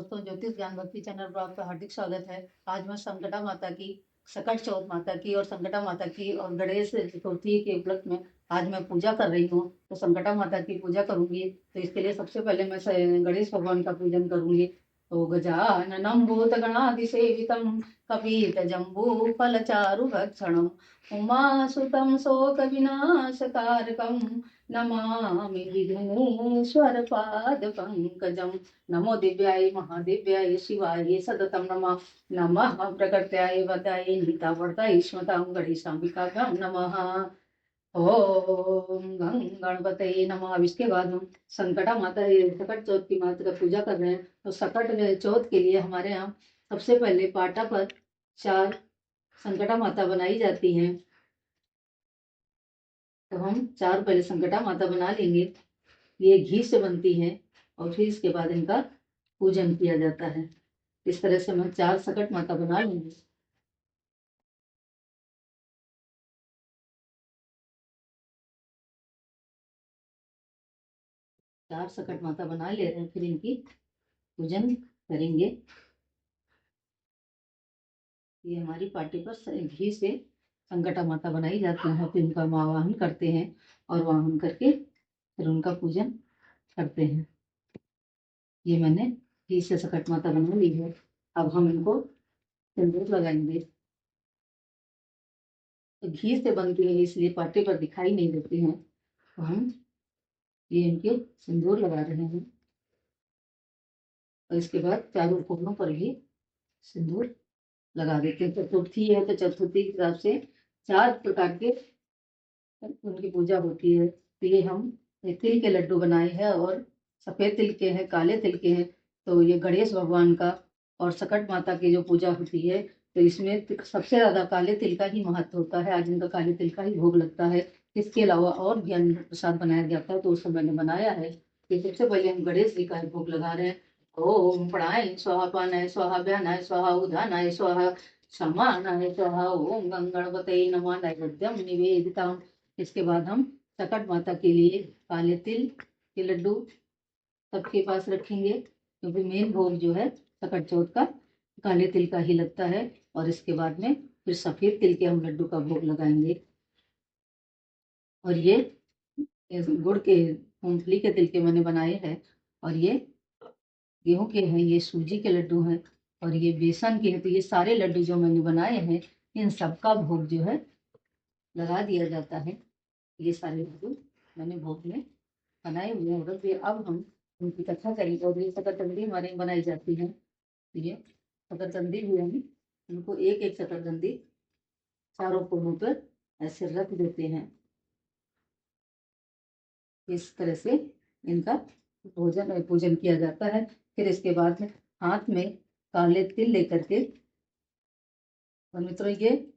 दोस्तों, ज्योतिष ज्ञान भक्ति चैनल पर आपका हार्दिक स्वागत है। आज मैं संकटा माता की, सकट चौथ माता की और संकटा माता की और गणेश चतुर्थी के उपलक्ष्य में आज मैं पूजा कर रही हूँ। तो संकटा माता की पूजा करूंगी, तो इसके लिए सबसे पहले मैं गणेश भगवान का पूजन करूंगी। तो गजाननं भूतगणाधिसेवितं कपीतजम्बूफलचारुभक्षणं उमासुतं शोकविनाशकारकं नमामि विघ्नेश्वरपादपङ्कजं। नमो दिव्याय महादिव्याय शिवाय सततं नमः। नमः प्रकृत्याय वदाय नीतावर्ताय स्मतां गणेशाम्बिकाभ्यां नमः। ओम गं गणपतये नमः। अब इसके बाद हम संकटा माता सकट चौथ की माता का पूजा कर रहे हैं। तो सकट चौथ के लिए हमारे यहाँ सबसे पहले पाटा पर 4 संकटा माता बनाई जाती हैं। तो हम 4 पहले संकटा माता बना लेंगे। ये घी से बनती है और फिर इसके बाद इनका पूजन किया जाता है। इस तरह से हम 4 सकट माता बना लेंगे। चार सकट माता बना ले रहे हैं, फिर इनकी पूजन करेंगे। ये हमारी पार्टी पर घी से संकटा माता बनाई जाती है, फिर इनका आवाहन करते हैं और वाहन करके फिर उनका पूजन करते हैं। ये मैंने घी से सकट माता बना ली है। अब हम इनको सिंदूर लगाएंगे। तो घी से बनती है इसलिए पार्टी पर दिखाई नहीं देती हैं। तो हम ये इनके सिंदूर लगा रहे हैं और इसके बाद चारों कोनों पर भी सिंदूर लगा देते हैं। चतुर्थी है तो चतुर्थी के हिसाब से 4 प्रकार के उनकी पूजा होती है। तो ये हम तिल के लड्डू बनाए हैं और सफेद तिल के हैं, काले तिल के हैं। तो ये गणेश भगवान का और सकट माता की जो पूजा होती है, तो इसमें सबसे ज्यादा काले तिल का ही महत्व होता है। आज इनका काले तिल का ही भोग लगता है। इसके अलावा और भी अन्न प्रसाद बनाया जाता है, तो उस समय मैंने बनाया है। तो सबसे पहले हम गणेश जी का भोग लगा रहे हैं। ओम प्राणाय स्वाहा, पानाय स्वाहा, व्यानाय स्वाहा, उदानाय स्वाहा, समानाय स्वाहा। ओम गं गणपतये नमः। नैवेद्यम निवेदितम्। इसके बाद हम सकट माता के लिए काले तिल के लड्डू सबके पास रखेंगे, क्योंकि मेन भोग जो है सकट चौथ का काले तिल का ही लगता है। और इसके बाद में फिर सफेद तिल के हम लड्डू का भोग लगाएंगे। और ये गुड़ के, मूंगफली के तिल के मैंने बनाए हैं। और ये गेहूं के हैं, ये सूजी के लड्डू हैं और ये बेसन के हैं। तो ये सारे लड्डू जो मैंने बनाए हैं, इन सबका भोग जो है लगा दिया जाता है। ये सारे लड्डू मैंने भोग में बनाए हुए हैं। और फिर अब हम उनकी कथा करेंगे। और ये शकरकंदी हमारे यहाँ बनाई जाती है। ये शकरकंदी भी हम उनको एक एक शकरकंदी चारों कोनों पर ऐसे रख देते हैं। इस तरह से इनका पूजन किया जाता है। फिर इसके बाद हाथ में काले तिल लेकर के, और मित्रों ये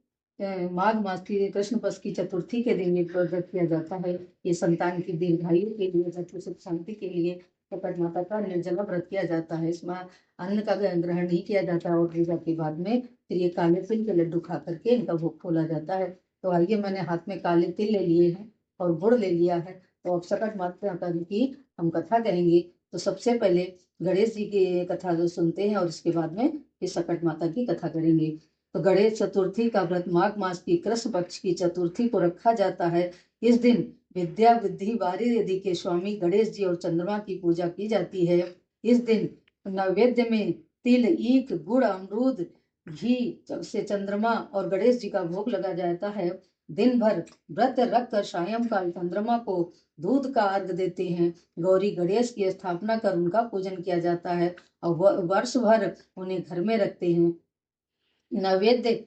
माघ मास की कृष्ण पक्ष की चतुर्थी के दिन ये व्रत किया जाता है। ये संतान की दीर्घायु के लिए, सुख शांति के लिए सकट माता का निर्जला व्रत किया जाता है। इसमें अन्न का ग्रहण नहीं किया जाता और पूजा के बाद में फिर ये काले तिल के लड्डू खा करके इनका भोग खोला जाता है। तो आइए, मैंने हाथ में काले तिल ले लिए हैं और गुड़ ले लिया है। तो अब सकट माता की हम कथा करेंगे। तो सबसे पहले गणेश जी की कथा जो सुनते हैं और इसके बाद में फिर सकट माता की कथा करेंगे। तो गणेश चतुर्थी का व्रत माघ मास की कृष्ण पक्ष की चतुर्थी को रखा जाता है। इस दिन विद्या बुद्धि वारिधि के स्वामी गणेश जी और चंद्रमा की पूजा की जाती है। इस दिन नैवेद्य में तिल, ईख, गुड़, अमरूद, घी से चंद्रमा और गणेश जी का भोग लगा जाता है। दिन भर व्रत रखकर सायंकाल चंद्रमा को दूध का अर्घ देते हैं। गौरी गणेश की स्थापना कर उनका पूजन किया जाता है और वर्ष भर उन्हें घर में रखते हैं। नैवेद्य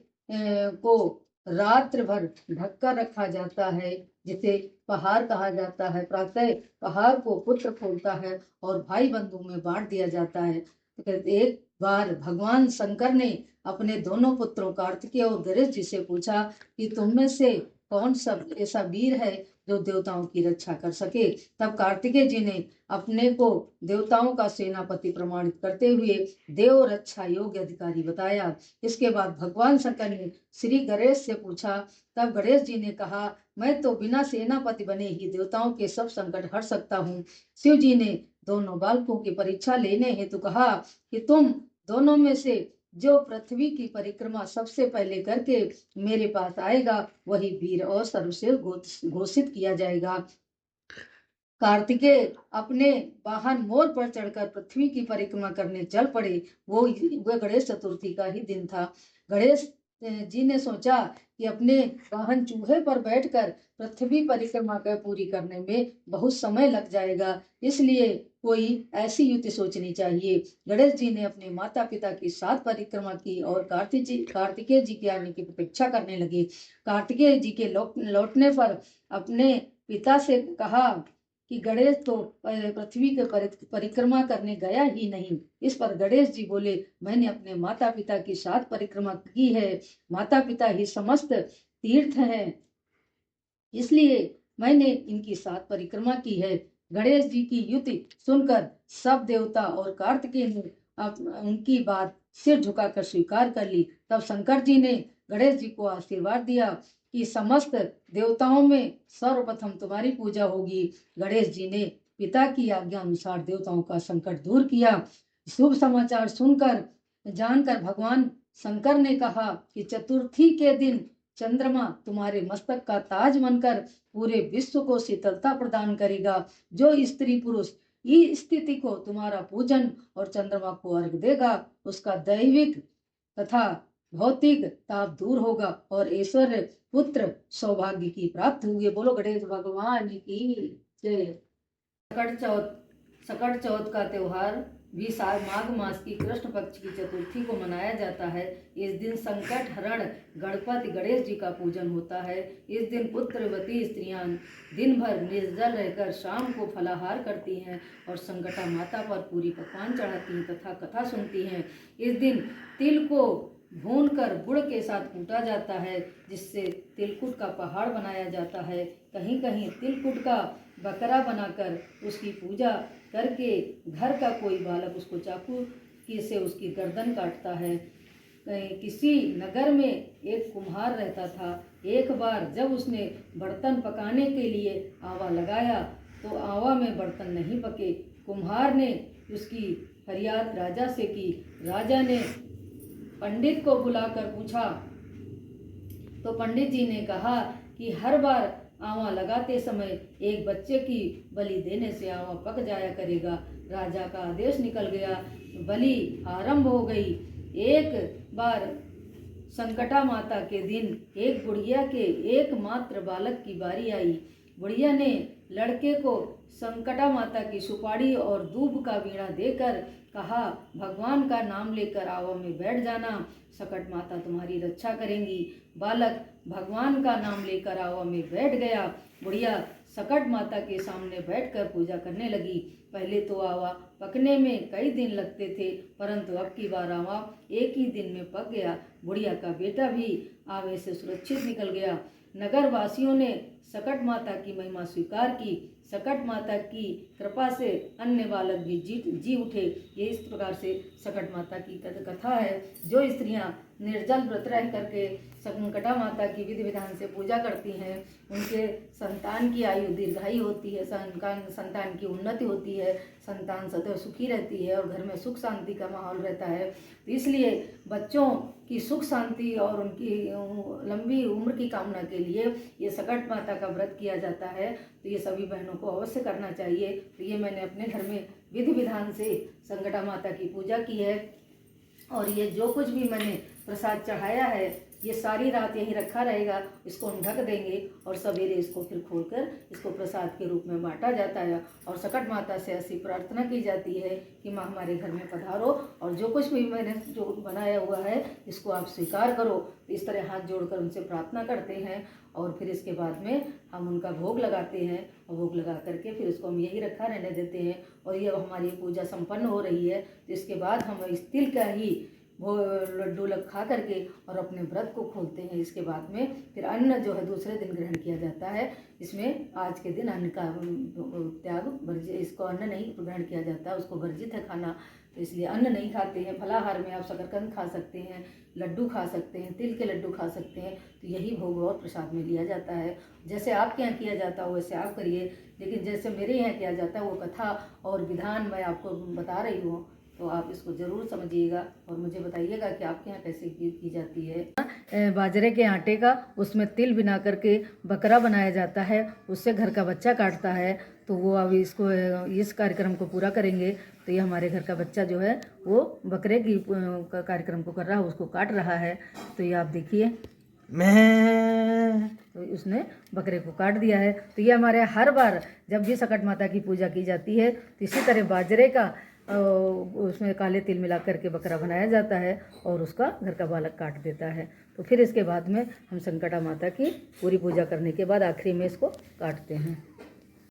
को रात्र भर ढककर रखा जाता है, जिसे पहाड़ कहा जाता है। प्रातः पहाड़ को पुत्र खोलता है और भाई बंधु में बांट दिया जाता है। तो एक बार भगवान शंकर ने अपने दोनों पुत्रों कार्तिकेय और गणेश जी से पूछा कि तुम में से कौन सा ऐसा वीर है जो देवताओं की रक्षा कर सके। तब कार्तिकेय जी ने अपने को देवताओं का सेनापति प्रमाणित करते हुए देव रक्षा योग्य अधिकारी बताया। इसके बाद भगवान शंकर ने श्री गणेश से पूछा। तब गणेश जी ने कहा, मैं तो बिना सेनापति बने ही देवताओं के सब संकट हट सकता हूँ। शिव जी ने दोनों बालकों की परीक्षा लेने हेतु कहा कि तुम दोनों में से जो पृथ्वी की परिक्रमा सबसे पहले करके मेरे पास आएगा वही वीर और सर्वश्रेष्ठ घोषित किया जाएगा। कार्तिकेय अपने वाहन मोर पर चढ़कर पृथ्वी की परिक्रमा करने चल पड़े। वो गणेश चतुर्थी का ही दिन था। गणेश जी ने सोचा कि अपने वाहन चूहे पर बैठकर पृथ्वी परिक्रमा कर पूरी करने में बहुत समय लग जाएगा, इसलिए कोई ऐसी युक्ति सोचनी चाहिए। गणेश जी ने अपने माता पिता की 7 परिक्रमा की और कार्तिकेय जी के आने की प्रतीक्षा करने लगे। कार्तिकेय जी के लौटने पर अपने पिता से कहा कि गणेश तो पृथ्वी के परिक्रमा करने गया ही नहीं। इस पर गणेश जी बोले, मैंने अपने माता पिता की 7 परिक्रमा की है। माता पिता ही समस्त तीर्थ हैं, इसलिए मैंने इनकी 7 परिक्रमा की है। गणेश जी की युक्ति सुनकर सब देवता और कार्तिकेय ने उनकी बात सिर झुकाकर स्वीकार कर ली। तब शंकर जी ने गणेश जी को आशीर्वाद दिया कि समस्त देवताओं में सर्वप्रथम तुम्हारी पूजा होगी। गणेश जी ने पिता की आज्ञा अनुसार देवताओं का संकट दूर किया। शुभ समाचार सुनकर जानकर भगवान शंकर ने कहा कि चतुर्थी के दिन चंद्रमा तुम्हारे मस्तक का ताज बनकर पूरे विश्व को शीतलता प्रदान करेगा। जो स्त्री पुरुष इस स्थिति को तुम्हारा पूजन और चंद्रमा को अर्घ देगा, उसका दैविक तथा भौतिक ताप दूर होगा और ऐश्वर्य पुत्र सौभाग्य की प्राप्त होगी। बोलो गणेश भगवान की जय। सकट चौथ का त्योहार भी माघ मास की कृष्ण पक्ष की चतुर्थी को मनाया जाता है। इस दिन संकट हरण गणपति गणेश जी का पूजन होता है। इस दिन पुत्रवती स्त्रियां दिन भर निर्जल रहकर शाम को फलाहार करती हैं और संकटा माता पर पूरी पकवान चढ़ाती हैं तथा कथा सुनती हैं। इस दिन तिल को भूनकर गुड़ के साथ कूटा जाता है, जिससे तिलकुट का पहाड़ बनाया जाता है। कहीं कहीं तिलकुट का बकरा बनाकर उसकी पूजा करके घर का कोई बालक उसको चाकू से उसकी गर्दन काटता है। किसी नगर में एक कुम्हार रहता था। एक बार जब उसने बर्तन पकाने के लिए आवा लगाया तो आवा में बर्तन नहीं पके। कुम्हार ने उसकी फरियाद राजा से की। राजा ने पंडित को बुलाकर पूछा तो पंडित जी ने कहा कि हर बार आवा लगाते समय एक बच्चे की बलि देने से आवा पक जाया करेगा। राजा का आदेश निकल गया। बलि आरंभ हो गई। एक बार संकटा माता के दिन एक बुढ़िया के एकमात्र बालक की बारी आई। बुढ़िया ने लड़के को संकटा माता की सुपारी और दूब का वीणा देकर कहा, भगवान का नाम लेकर आवा में बैठ जाना, सकट माता तुम्हारी रक्षा करेंगी। बालक भगवान का नाम लेकर आवा में बैठ गया। बुढ़िया सकट माता के सामने बैठकर पूजा करने लगी। पहले तो आवा पकने में कई दिन लगते थे, परंतु अब की बार आवा एक ही दिन में पक गया। बुढ़िया का बेटा भी आवे से सुरक्षित निकल गया। नगर वासियों ने सकट माता की महिमा स्वीकार की। सकट माता की कृपा से अन्य बालक भी जी उठे। ये इस प्रकार से सकट माता की कथा है। जो स्त्रियां निर्जल व्रत रह करके संकटा माता की विधि विधान से पूजा करती हैं, उनके संतान की आयु दीर्घायु होती है, संतान की उन्नति होती है, संतान सदैव सुखी रहती है और घर में सुख शांति का माहौल रहता है। तो इसलिए बच्चों की सुख शांति और उनकी लंबी उम्र की कामना के लिए ये सकट माता का व्रत किया जाता है। तो ये सभी बहनों को अवश्य करना चाहिए। तो ये मैंने अपने घर में विधि विधान से संकटा माता की पूजा की है और ये जो कुछ भी मैंने प्रसाद चढ़ाया है ये सारी रात यहीं रखा रहेगा। इसको हम ढक देंगे और सवेरे इसको फिर खोलकर इसको प्रसाद के रूप में बांटा जाता है और सकट माता से ऐसी प्रार्थना की जाती है कि माँ हमारे घर में पधारो और जो कुछ भी मैंने जो बनाया हुआ है इसको आप स्वीकार करो। इस तरह हाथ जोड़कर उनसे प्रार्थना करते हैं और फिर इसके बाद में हम उनका भोग लगाते हैं और भोग लगा करके फिर इसको हम यही रखा रहने देते हैं और ये हमारी पूजा संपन्न हो रही है। तो इसके बाद हम इस तिल का ही वो लड्डू खा करके और अपने व्रत को खोलते हैं। इसके बाद में फिर अन्न जो है दूसरे दिन ग्रहण किया जाता है। इसमें आज के दिन अन्न का त्याग इसको अन्न नहीं ग्रहण किया जाता, उसको वर्जित है खाना। तो इसलिए अन्न नहीं खाते हैं। फलाहार में आप शकरकंद खा सकते हैं, लड्डू खा सकते हैं, तिल के लड्डू खा सकते हैं। तो यही भोग और प्रसाद में लिया जाता है। जैसे आपके यहाँ किया जाता हो वैसे आप करिए, लेकिन जैसे मेरे यहाँ किया जाता है वो कथा और विधान मैं आपको बता रही हूँ, तो आप इसको ज़रूर समझिएगा और मुझे बताइएगा कि आपके यहाँ कैसे की जाती है। बाजरे के आटे का उसमें तिल बिना करके बकरा बनाया जाता है, उससे घर का बच्चा काटता है। तो वो अभी इसको इस कार्यक्रम को पूरा करेंगे। तो ये हमारे घर का बच्चा जो है वो बकरे की कार्यक्रम को कर रहा है, उसको काट रहा है। तो ये आप देखिए, तो उसने बकरे को काट दिया है। तो ये हमारे हर बार जब भी सकट माता की पूजा की जाती है तो इसी तरह बाजरे का उसमें काले तिल मिला करके बकरा बनाया जाता है और उसका घर का बालक काट देता है। तो फिर इसके बाद में हम संकटा माता की पूरी पूजा करने के बाद आखिरी में इसको काटते हैं।